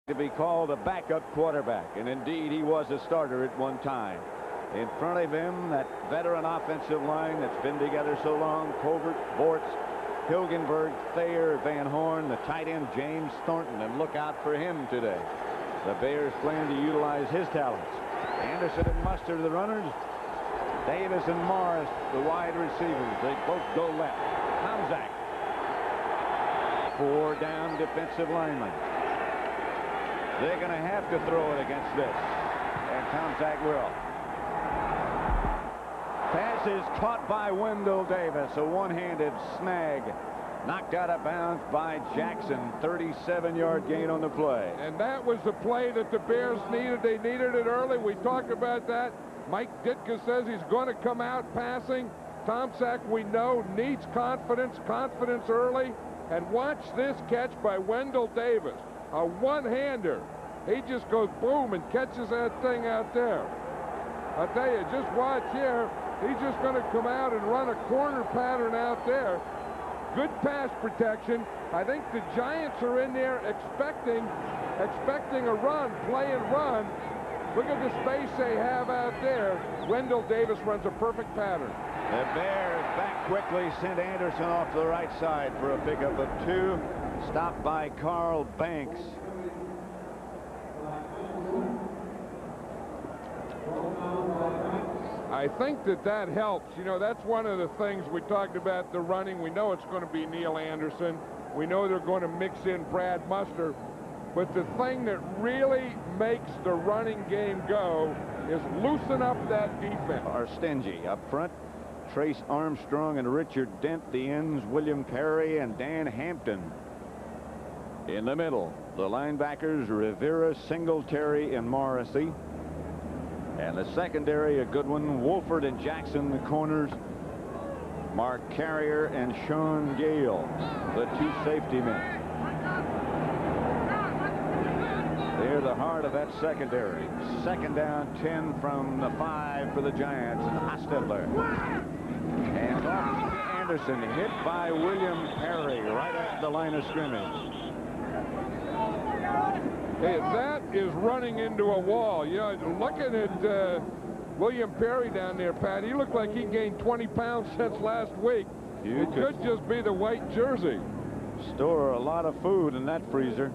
to be called a backup quarterback, and indeed he was a starter at one time. In front of him, that veteran offensive line that's been together so long: Covert, Bortz, Hilgenberg, Thayer, Van Horn, the tight end James Thornton, and look out for him today. The Bears plan to utilize his talents. Anderson and Mustard, the runners. Davis and Morris, the wide receivers. They both go left. Tomczak, 4 down defensive linemen. They're going to have to throw it against this, and Tomczak will. Pass is caught by Wendell Davis, a one-handed snag, knocked out of bounds by Jackson. 37-yard gain on the play. And that was the play that the Bears needed. They needed it early. We talked about that. Mike Ditka says he's going to come out passing. Tomczak, we know, needs confidence early. And watch this catch by Wendell Davis, a one-hander. He just goes boom and catches that thing out there. I tell you, just watch here. He's just going to come out and run a corner pattern out there. Good pass protection. I think the Giants are in there expecting a run, play and run. Look at the space they have out there. Wendell Davis runs a perfect pattern. The Bears back quickly, sent Anderson off to the right side for a pickup of 2. Stopped by Carl Banks. I think that helps. You know, that's one of the things we talked about, the running. We know it's going to be Neil Anderson. We know they're going to mix in Brad Muster. But the thing that really makes the running game go is loosen up that defense. Are stingy up front. Trace Armstrong and Richard Dent, the ends, William Perry and Dan Hampton. In the middle, the linebackers Rivera, Singletary, and Morrissey. And the secondary, a good one, Wolford and Jackson, the corners. Mark Carrier and Sean Gale, the 2 safety men. They're the heart of that secondary. 2nd down, 10 from the 5 for the Giants, and Hostetler. And off to Anderson, hit by William Perry right at the line of scrimmage. Hey, that is running into a wall. You know, looking at William Perry down there, Pat, he looked like he gained 20 pounds since last week. It could just be the white jersey. Store a lot of food in that freezer.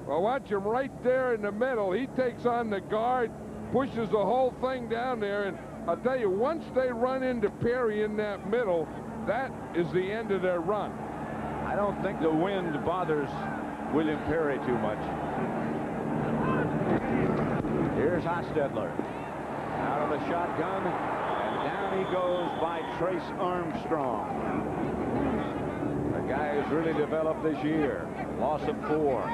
Well, watch him right there in the middle. He takes on the guard, pushes the whole thing down there, and I'll tell you, once they run into Perry in that middle, that is the end of their run. I don't think the wind bothers William Perry too much. Here's Hostetler out of the shotgun, and down he goes by Trace Armstrong. The guy who's really developed this year. Loss of 4.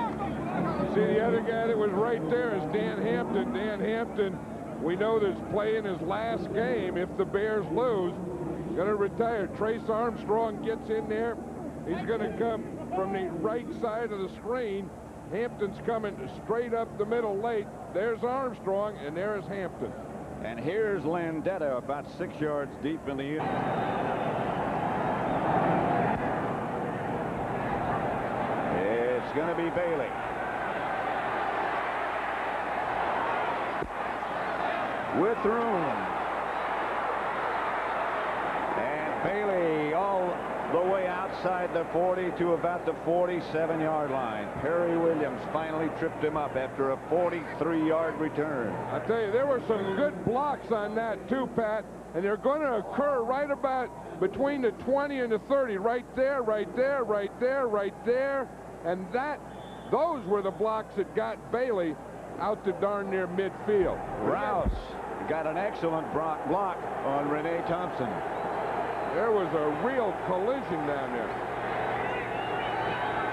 See, the other guy that was right there is Dan Hampton. Dan Hampton, we know that's playing his last game. If the Bears lose, going to retire. Trace Armstrong gets in there. He's going to come from the right side of the screen. Hampton's coming straight up the middle late. There's Armstrong, and there's Hampton. And here's Landetta about 6 yards deep in the end. It's going to be Bailey. With room. And Bailey all the way outside the 40 to about the 47-yard line. Perry Williams finally tripped him up after a 43-yard return. I tell you, there were some good blocks on that too, Pat, and they're going to occur right about between the 20 and the 30, right there, right there, right there, right there, and those were the blocks that got Bailey out to darn near midfield. Rouse got an excellent block on Renee Thompson. There was a real collision down there.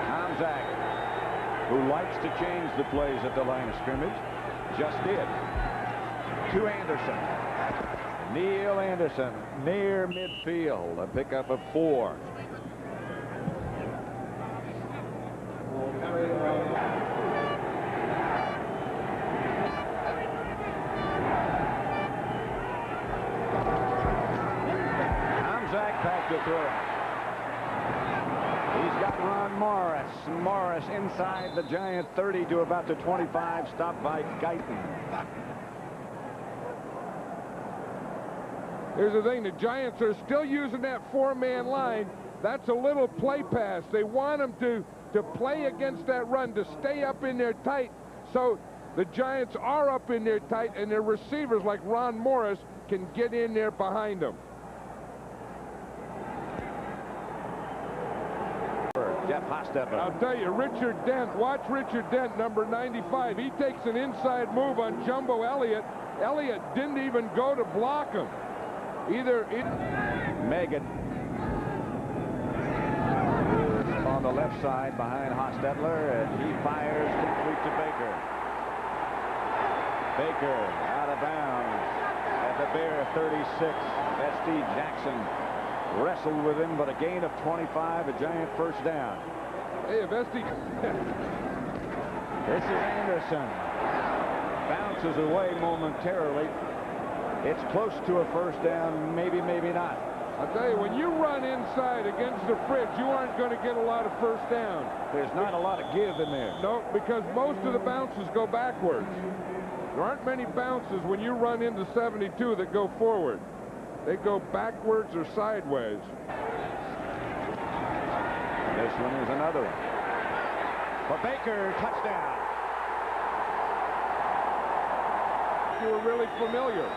Tomczak, who likes to change the plays at the line of scrimmage, just did. To Anderson. Neil Anderson near midfield. A pickup of 4. Back to throw. He's got Ron Morris. Morris inside the Giant 30 to about the 25, stopped by Guyton. Here's the thing, the Giants are still using that four-man line. That's a little play pass. They want them to play against that run, to stay up in there tight. So the Giants are up in there tight, and their receivers like Ron Morris can get in there behind them. Jeff Hostetler. I'll tell you, Richard Dent, watch Richard Dent, number 95. He takes an inside move on Jumbo Elliott. Elliott didn't even go to block him. Megan on the left side behind Hostetler, and he fires complete to Baker. Baker out of bounds at the Bear 36. S.D. Jackson wrestled with him, but a gain of 25, a Giant first down. Hey, if S.D. This is Anderson. Bounces away momentarily. It's close to a first down, maybe, maybe not. I'll tell you, when you run inside against the fridge, you aren't going to get a lot of first down. There's not a lot of give in there. No, because most of the bounces go backwards. There aren't many bounces when you run into 72 that go forward. They go backwards or sideways. This one is another one. For Baker, touchdown. You were really familiar.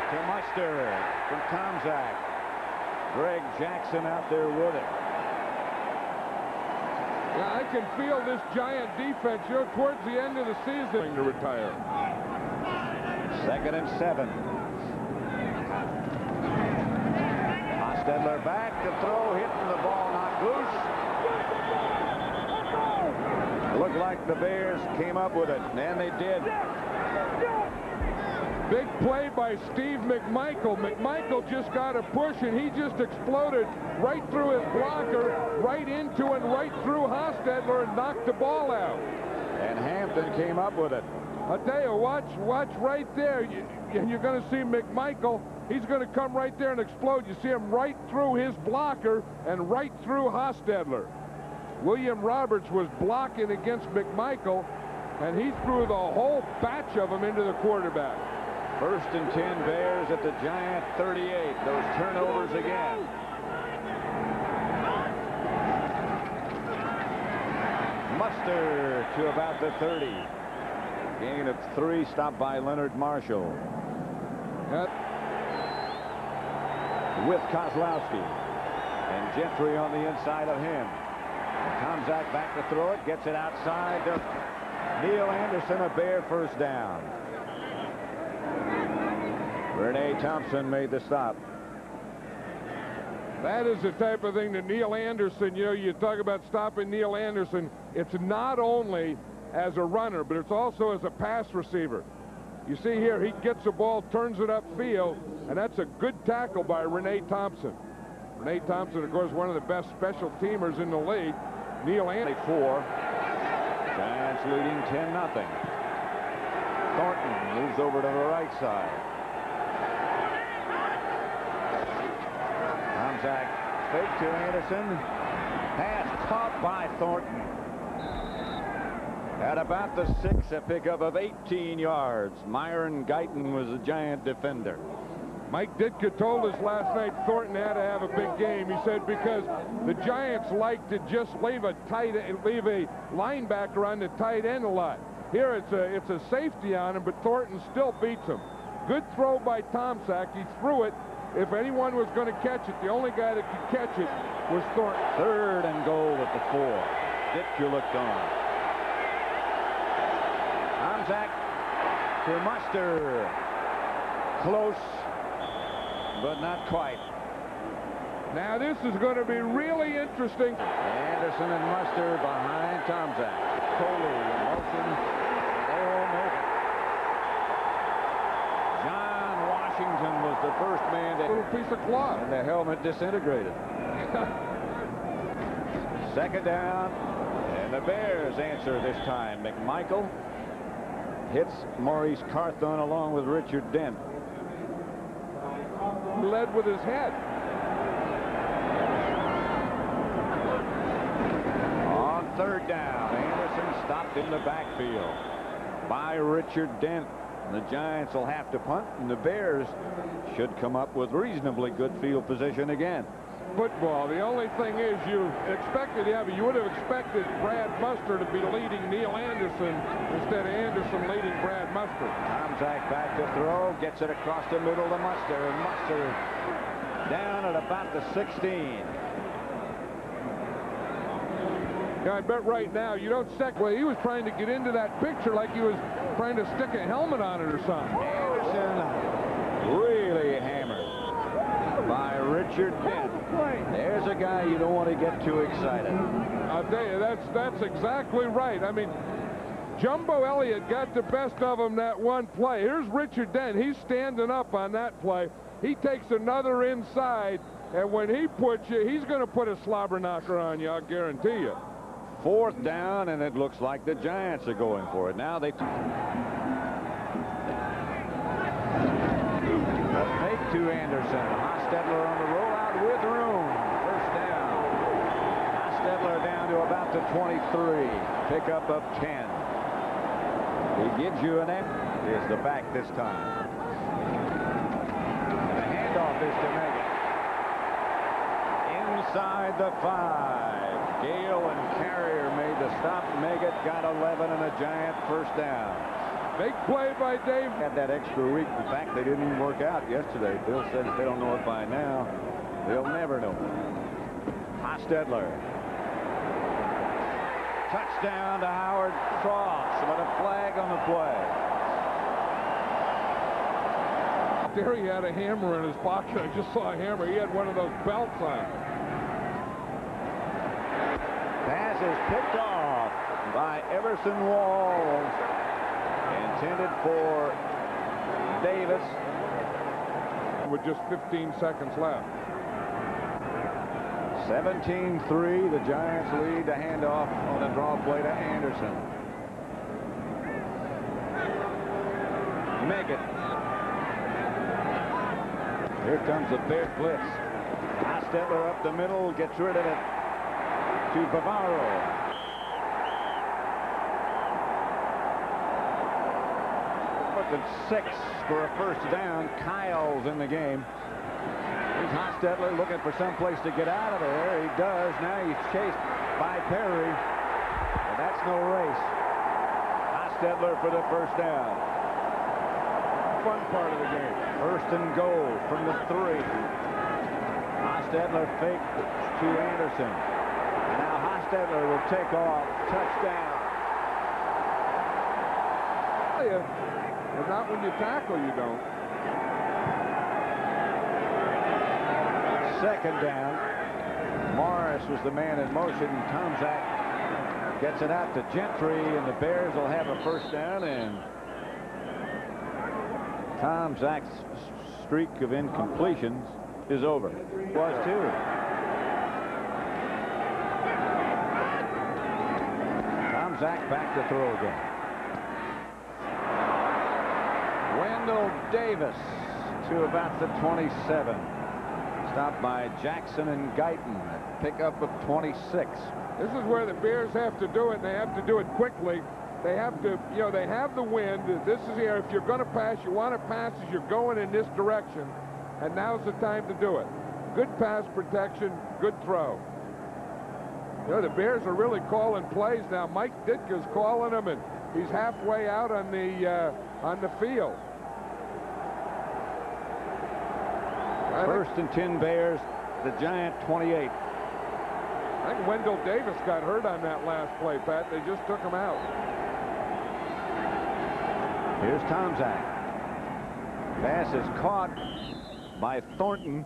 To Muster from Tomczak. Greg Jackson out there with it. Yeah, I can feel this Giant defense, you know, towards the end of the season to retire. 2nd and 7. Hostetler back to throw, hitting the ball, not loose. Looked like the Bears came up with it, and they did. Big play by Steve McMichael. McMichael just got a push, and he just exploded right through his blocker, right into and right through Hostetler, and knocked the ball out. And Hampton came up with it. I'll tell you, watch right there. You're going to see McMichael. He's going to come right there and explode. You see him right through his blocker and right through Hostetler. William Roberts was blocking against McMichael, and he threw the whole batch of them into the quarterback. 1st and 10, Bears at the Giant 38. Those turnovers again. Muster to about the 30. Gain of 3, stopped by Leonard Marshall. With Kozlowski. And Gentry on the inside of him. Tomczak back to throw it. Gets it outside to Neil Anderson, a Bear first down. Renee Thompson made the stop. That is the type of thing that Neil Anderson, you know, you talk about stopping Neil Anderson. It's not only as a runner, but it's also as a pass receiver. You see here, he gets the ball, turns it upfield, and that's a good tackle by Renee Thompson. Renee Thompson, of course, one of the best special teamers in the league. Neil Anderson. 4. Giants leading 10-0. Thornton moves over to the right side. Tomczak fake to Anderson. Pass caught by Thornton. At about the 6, a pickup of 18 yards. Myron Guyton was a Giant defender. Mike Ditka told us last night Thornton had to have a big game. He said because the Giants like to just leave a linebacker on the tight end a lot. Here it's a safety on him, but Thornton still beats him. Good throw by Tomczak. He threw it. If anyone was going to catch it, the only guy that could catch it was Thornton. 3rd and goal at the 4. Ditka looked on. Tomczak to Muster. Close, but not quite. Now this is going to be really interesting. Anderson and Muster behind Tomczak. Coley in motion. Almost. John Washington was the first man to. Little piece of cloth. And the helmet disintegrated. 2nd down. And the Bears answer this time. McMichael hits Maurice Carthon along with Richard Dent. Led with his head. third down. Anderson stopped in the backfield by Richard Dent. The Giants will have to punt, and the Bears should come up with reasonably good field position again. Football. The only thing is you would have expected Brad Muster to be leading Neil Anderson instead of Anderson leading Brad Muster. Tomczak back to throw, gets it across the middle to Muster, and Muster down at about the 16. Yeah, I bet right now you don't well, he was trying to get into that picture like he was trying to stick a helmet on it or something. Anderson really hammered by Richard Dent. There's a guy you don't want to get too excited. I'll tell you, that's exactly right. I mean, Jumbo Elliott got the best of him that one play. Here's Richard Dent. He's standing up on that play. He takes another inside, and when he puts you, he's going to put a slobber knocker on you, I'll guarantee you. Fourth down, and it looks like the Giants are going for it. Now they fake to Anderson. Hostetler on the rollout with room. First down. Hostetler down to about the 23. Pickup of 10. He gives you an end. Here's the back this time. And the handoff is to Meggett. Inside the 5. Gale and Carrier made the stop. Meggett got 11 and a Giant first down. Big play by Dave. Had that extra week. In fact, they didn't even work out yesterday. Bill says if they don't know it by now, they'll never know it. Hostetler. Touchdown to Howard Cross with a flag on the play. There he had a hammer in his pocket. I just saw a hammer. He had one of those belts on. Pass is picked off by Everson Walls. Intended for Davis. With just 15 seconds left. 17-3. The Giants lead. The handoff on a draw play to Anderson. Meggett. Here comes the Bear blitz. Hostetler up the middle, gets rid of it to Bavaro. At 6 for a first down. Kyle's in the game. Here's Hostetler looking for some place to get out of there. He does. Now he's chased by Perry. But that's no race. Hostetler for the first down. Fun part of the game. First and goal from the 3. Hostetler fake to Anderson. And now Hostetler will take off. Touchdown. But not when you tackle, you don't. Second down. Morris was the man in motion. Tomczak gets it out to Gentry, and the Bears will have a first down, and Tomczak's streak of incompletions is over. Was too. Tomczak back to throw again. Wendell Davis to about the 27. Stopped by Jackson and Guyton. Pickup of 26. This is where the Bears have to do it. They have to do it quickly. They have to, you know, they have the wind. This is here. If you're going to pass, you want to pass as you're going in this direction. And now's the time to do it. Good pass protection, good throw. You know, the Bears are really calling plays now. Mike Ditka's calling them, and he's halfway out on the field. First and 10 Bears, the Giant 28. I think Wendell Davis got hurt on that last play, Pat. They just took him out. Here's Tomczak. Pass is caught by Thornton.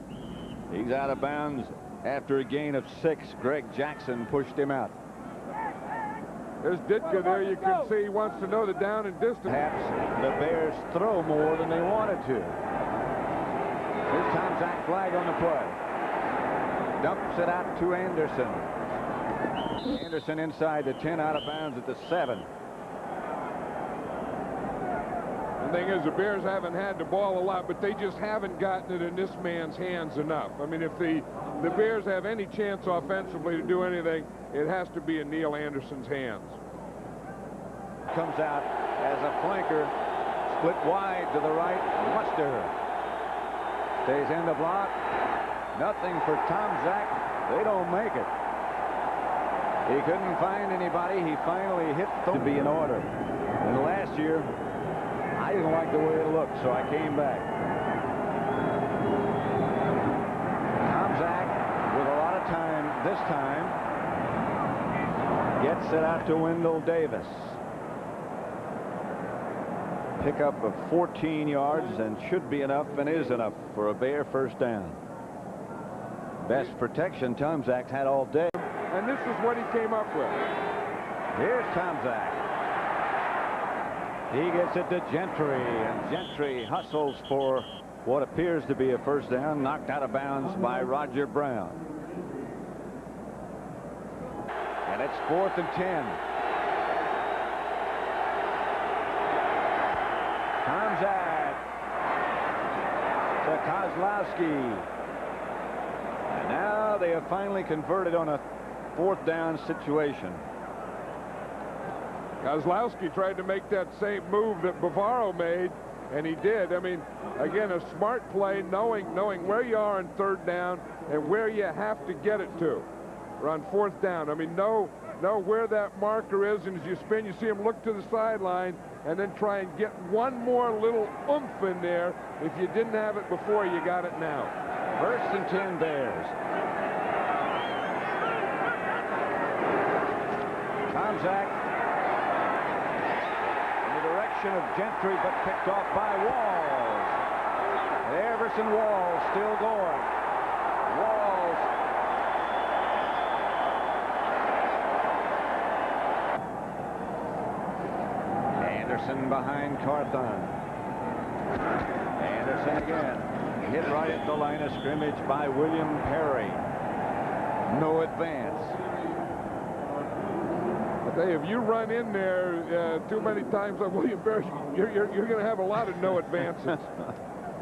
He's out of bounds after a gain of 6. Greg Jackson pushed him out. There's Ditka there. You can see he wants to know the down and distance. Perhaps the Bears throw more than they wanted to. Here's Tomczak, flag on the play. Dumps it out to Anderson. Anderson inside the 10, out of bounds at the 7. The thing is, the Bears haven't had the ball a lot, but they just haven't gotten it in this man's hands enough. I mean, if the Bears have any chance offensively to do anything, it has to be in Neil Anderson's hands. Comes out as a flanker, split wide to the right. Muster stays in the block. Nothing for Tom Zach. They don't make it. He couldn't find anybody. He finally hit to be in order. And last year, I didn't like the way it looked, so I came back. Tom Zach, with a lot of time this time, gets it out to Wendell Davis. Pickup of 14 yards and should be enough and is enough for a Bear first down. Best protection Tom Zach's had all day. And this is what he came up with. Here's Tom Zach. He gets it to Gentry, and Gentry hustles for what appears to be a first down, knocked out of bounds by Roger Brown. And it's 4th and 10. Tom Zach to Kozlowski. And now they have finally converted on a 4th down situation. Kozlowski tried to make that same move that Bavaro made, and he did. I mean, again, a smart play, knowing where you are on 3rd down and where you have to get it to. Or on 4th down. I mean, know where that marker is, and as you spin, you see him look to the sideline and then try and get one more little oomph in there. If you didn't have it before, you got it now. 1st and 10 Bears. Tom Zach in the direction of Gentry, but picked off by Walls. Everson Walls still going. Walls. Anderson behind Carthon. Anderson again. Hit right at the line of scrimmage by William Perry. No advance. I tell you, if you run in there too many times on William Perry, you're going to have a lot of no advances.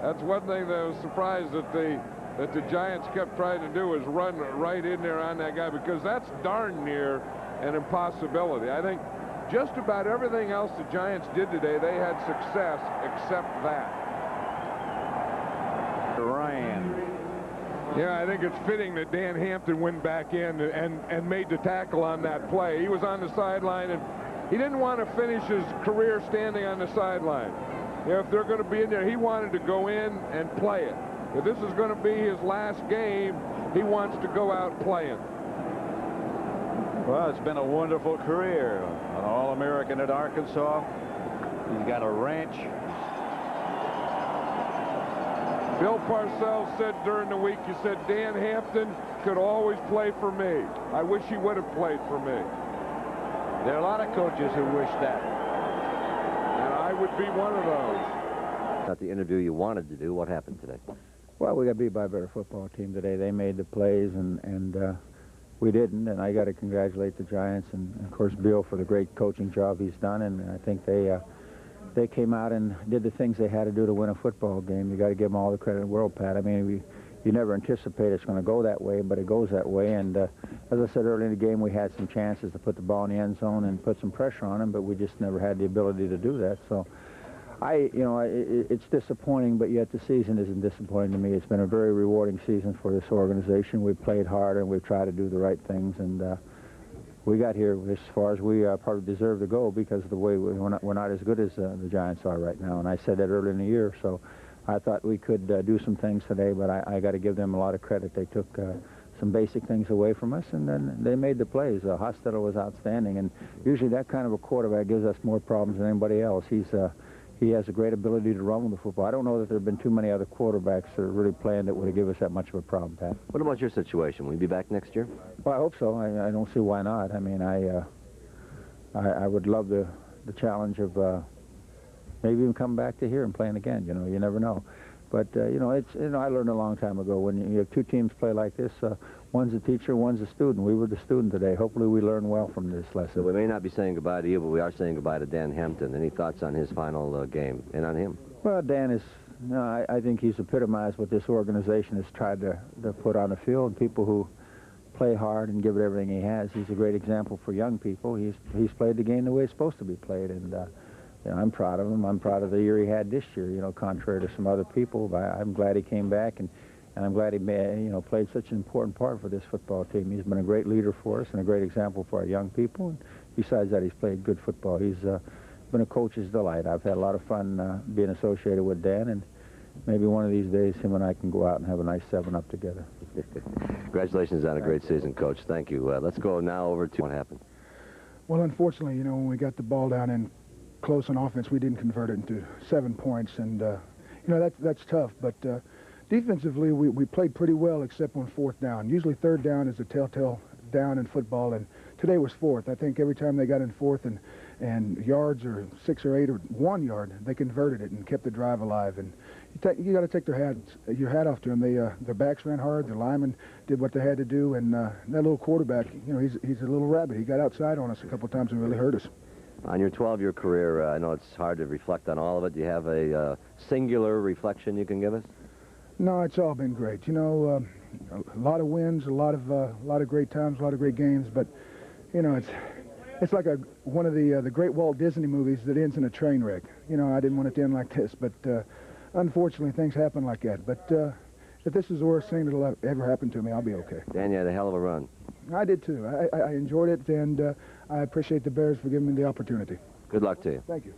That's one thing that I was surprised that the Giants kept trying to do, is run right in there on that guy, because that's darn near an impossibility. I think just about everything else the Giants did today, they had success except that. Ryan. Yeah, I think it's fitting that Dan Hampton went back in and made the tackle on that play. He was on the sideline, and he didn't want to finish his career standing on the sideline. You know, if they're going to be in there, he wanted to go in and play it. If this is going to be his last game, he wants to go out playing. Well, it's been a wonderful career. An All-American at Arkansas. He's got a ranch. Bill Parcells said during the week, he said, Dan Hampton could always play for me. I wish he would have played for me. There are a lot of coaches who wish that. And I would be one of those. Not the interview you wanted to do. What happened today? Well, we got beat by a better football team today. They made the plays, and we didn't. And I got to congratulate the Giants and, of course, Bill for the great coaching job he's done. And I think they came out and did the things they had to do to win a football game. You got to give them all the credit in the world, Pat. I mean, you never anticipate it's going to go that way, but it goes that way. And as I said earlier in the game, we had some chances to put the ball in the end zone and put some pressure on them, but we just never had the ability to do that. So it's disappointing, but yet the season isn't disappointing to me. It's been a very rewarding season for this organization. We've played hard and we've tried to do the right things, and we got here as far as we probably deserve to go because of the way we're not as good as the Giants are right now. And I said that early in the year, so I thought we could do some things today, but I got to give them a lot of credit. They took some basic things away from us, and then they made the plays. Hostetler was outstanding, and usually that kind of a quarterback gives us more problems than anybody else. He has a great ability to run with the football. I don't know that there have been too many other quarterbacks that are really playing that would have given us that much of a problem, Pat. What about your situation? Will you be back next year? Well, I hope so. I don't see why not. I mean, I would love the challenge of maybe even coming back to here and playing again. You know, you never know. But I learned a long time ago when you have two teams play like this, one's a teacher, one's a student. We were the student today. Hopefully we learn well from this lesson. So we may not be saying goodbye to you, but we are saying goodbye to Dan Hampton. Any thoughts on his final game and on him? Well, Dan is, no, I think he's epitomized what this organization has tried to put on the field. People who play hard and give it everything he has. He's a great example for young people. He's played the game the way it's supposed to be played, and you know, I'm proud of him. I'm proud of the year he had this year, you know, contrary to some other people. But I'm glad he came back, and I'm glad he played such an important part for this football team. He's been a great leader for us and a great example for our young people. And besides that, he's played good football. He's been a coach's delight. I've had a lot of fun being associated with Dan, and maybe one of these days him and I can go out and have a nice 7-up together. Congratulations on a great season, Coach. Thank you. Let's go now over to what happened. Well, unfortunately, you know, when we got the ball down in close on offense, we didn't convert it into 7 points, and you know, that's tough. But defensively, we played pretty well, except on 4th down. Usually 3rd down is a telltale down in football, and today was 4th. I think every time they got in 4th and yards or 6 or 8 or 1 yard, they converted it and kept the drive alive. And you got to take your hat off to them. Their backs ran hard. Their linemen did what they had to do, and that little quarterback, you know, he's a little rabbit. He got outside on us a couple times and really hurt us. On your 12-year career, I know it's hard to reflect on all of it. Do you have a singular reflection you can give us? No, it's all been great. You know, a lot of wins, a lot of great times, a lot of great games. But you know, it's like one of the great Walt Disney movies that ends in a train wreck. You know, I didn't want it to end like this, but unfortunately, things happen like that. But if this is the worst thing that'll ever happen to me, I'll be okay. Dan, you had a hell of a run. I did too. I enjoyed it, and I appreciate the Bears for giving me the opportunity. Good luck to you. Thank you.